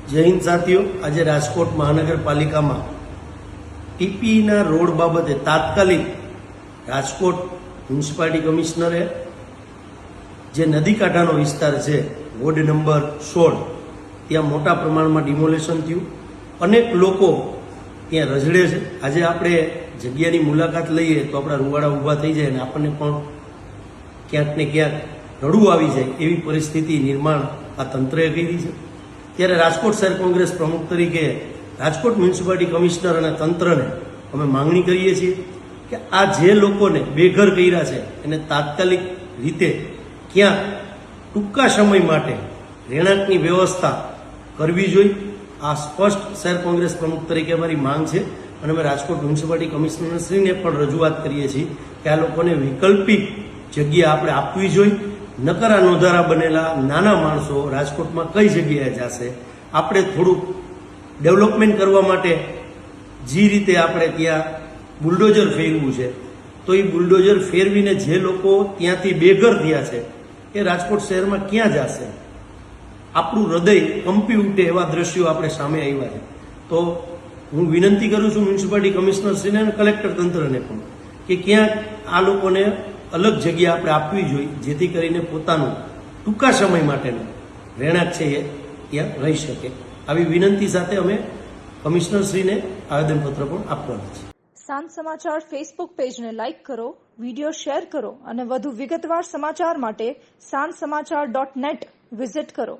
જય હિન્દ સાથીઓ, આજે રાજકોટ મહાનગરપાલિકામાં ટીપીના રોડ બાબતે તાત્કાલિક રાજકોટ મ્યુનિસિપાલિટી કમિશનરે જે નદી કાંઠાનો વિસ્તાર છે વોર્ડ નંબર 16 ત્યાં મોટા પ્રમાણમાં ડિમોલેશન થયું. અનેક લોકો ત્યાં રઝળે છે. આજે આપણે જગ્યાની મુલાકાત લઈએ તો આપણા રૂવાડા ઊભા થઈ જાય અને આપણને પણ ક્યાંક ને ક્યાંક રડવું આવી જાય એવી પરિસ્થિતિ નિર્માણ આ તંત્રએ કરી છે. ત્યારે રાજકોટ શહેર કોંગ્રેસ પ્રમુખ તરીકે રાજકોટ મ્યુનિસિપાલિટી કમિશનર અને તંત્રને અમે માંગણી કરીએ છીએ કે આ જે લોકોને બેઘર કર્યા છે એને તાત્કાલિક રીતે ક્યાંક ટૂંકા સમય માટે રહેણાંકની વ્યવસ્થા કરવી જોઈએ. આ સ્પષ્ટ શહેર કોંગ્રેસ પ્રમુખ તરીકે અમારી માંગ છે અને અમે રાજકોટ મ્યુનિસિપાલિટી કમિશનરશ્રીને પણ રજૂઆત કરીએ છીએ કે આ લોકોને વૈકલ્પિક જગ્યા આપણે આપવી જોઈએ. નકરા નોંધારા બનેલા નાના માણસો રાજકોટમાં કઈ જગ્યાએ જશે? આપણે થોડુંક ડેવલપમેન્ટ કરવા માટે જે રીતે આપણે ત્યાં બુલડોઝર ફેરવું છે તો એ બુલડોઝર ફેરવીને જે લોકો ત્યાંથી બેઘર થયા છે એ રાજકોટ શહેરમાં ક્યાં જશે? આપણું હૃદય કંપી ઉઠે એવા દ્રશ્યો આપણે સામે આવ્યા છે. તો હું વિનંતી કરું છું મ્યુનિસિપાલિટી કમિશનરશ્રીને અને કલેક્ટર તંત્રને પણ કે ક્યાંક આ લોકોને અલગ જગ્યા આપણે આપવી જોઈએ જેથી કરીને પોતાનું ટૂંકા સમય માટેનું રહેણાંક છે એ ત્યાં રહી શકે. આવી વિનંતી સાથે અમે કમિશનરશ્રીને આવેદનપત્ર પણ આપવાના છે. સાંજ સમાચાર ફેસબુક પેજને લાઇક કરો, વિડીયો શેર કરો અને વધુ વિગતવાર સમાચાર માટે sanssamachar.net વિઝિટ કરો.